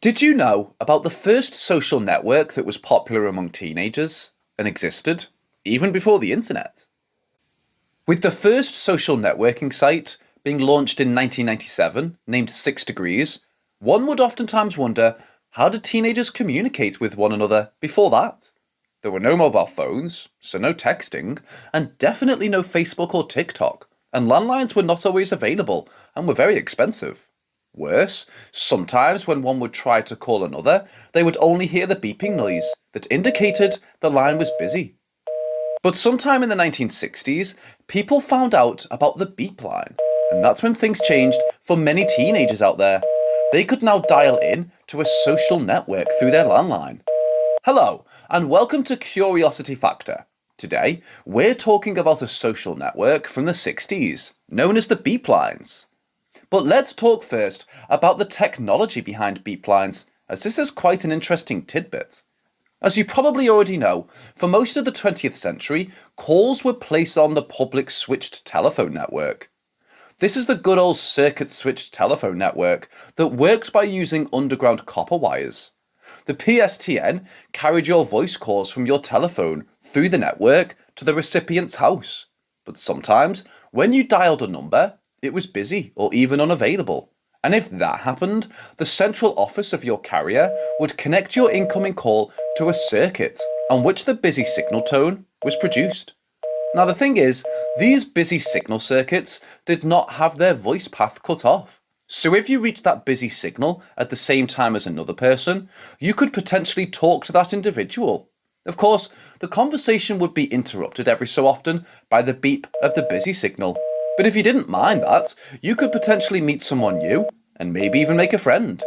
Did you know about the first social network that was popular among teenagers and existed even before the internet? With the first social networking site being launched in 1997, named 6 Degrees, one would oftentimes wonder, how did teenagers communicate with one another before that? There were no mobile phones, so no texting, and definitely no Facebook or TikTok, and landlines were not always available and were very expensive. Worse, sometimes when one would try to call another, they would only hear the beeping noise that indicated the line was busy. But sometime in the 1960s, people found out about the beep line, and that's when things changed for many teenagers out there. They could now dial in to a social network through their landline. Hello, and welcome to Curiosity Factor. Today, we're talking about a social network from the 60s, known as the beep lines. But let's talk first about the technology behind beep lines, as this is quite an interesting tidbit. As you probably already know, for most of the 20th century, calls were placed on the public switched telephone network. This is the good old circuit switched telephone network that works by using underground copper wires. The PSTN carried your voice calls from your telephone through the network to the recipient's house. But sometimes, when you dialed a number, it was busy or even unavailable. And if that happened, the central office of your carrier would connect your incoming call to a circuit on which the busy signal tone was produced. Now the thing is, these busy signal circuits did not have their voice path cut off. So if you reached that busy signal at the same time as another person, you could potentially talk to that individual. Of course, the conversation would be interrupted every so often by the beep of the busy signal. But if you didn't mind that, you could potentially meet someone new and maybe even make a friend.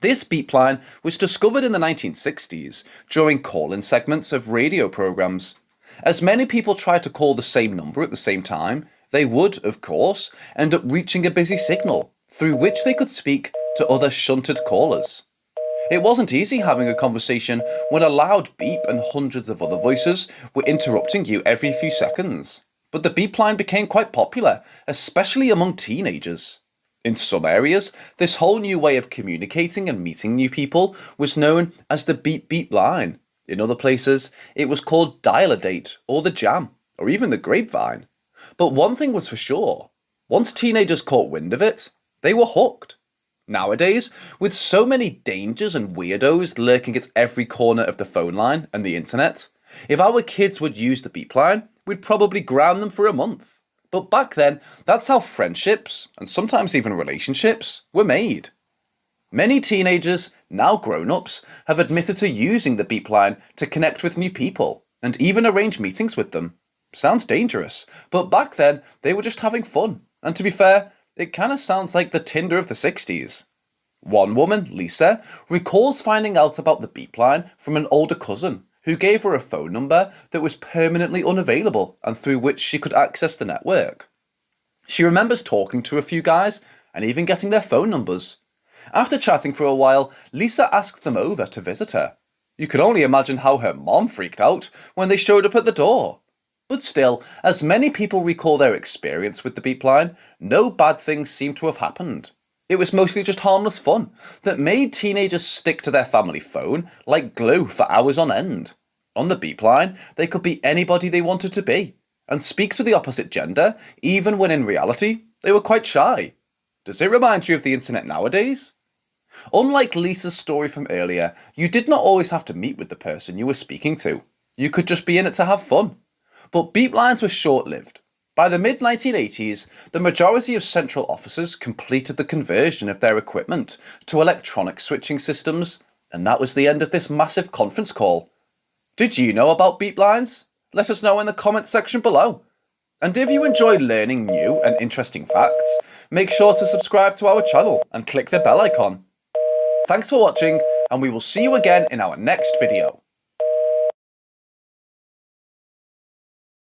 This beep line was discovered in the 1960s during call-in segments of radio programs. As many people tried to call the same number at the same time, they would, of course, end up reaching a busy signal through which they could speak to other shunted callers. It wasn't easy having a conversation when a loud beep and hundreds of other voices were interrupting you every few seconds. But the beep line became quite popular, especially among teenagers. In some areas, this whole new way of communicating and meeting new people was known as the beep beep line. In other places, it was called dial-a-date or the jam, or even the grapevine. But one thing was for sure, once teenagers caught wind of it, they were hooked. Nowadays, with so many dangers and weirdos lurking at every corner of the phone line and the internet, if our kids would use the beep line, we'd probably ground them for a month. But back then, that's how friendships, and sometimes even relationships, were made. Many teenagers, now grown-ups, have admitted to using the beep line to connect with new people, and even arrange meetings with them. Sounds dangerous, but back then, they were just having fun. And to be fair, it kinda sounds like the Tinder of the 60s. One woman, Lisa, recalls finding out about the beep line from an older cousin, who gave her a phone number that was permanently unavailable and through which she could access the network. She remembers talking to a few guys and even getting their phone numbers. After chatting for a while, Lisa asked them over to visit her. You can only imagine how her mom freaked out when they showed up at the door. But still, as many people recall their experience with the beep line, no bad things seem to have happened. It was mostly just harmless fun that made teenagers stick to their family phone like glue for hours on end. On the beep line, they could be anybody they wanted to be, and speak to the opposite gender, even when in reality, they were quite shy. Does it remind you of the internet nowadays? Unlike Lisa's story from earlier, you did not always have to meet with the person you were speaking to. You could just be in it to have fun. But beep lines were short-lived. By the mid-1980s, the majority of central offices completed the conversion of their equipment to electronic switching systems, and that was the end of this massive conference call. Did you know about beep lines? Let us know in the comments section below. And if you enjoyed learning new and interesting facts, make sure to subscribe to our channel and click the bell icon. Thanks for watching, and we will see you again in our next video.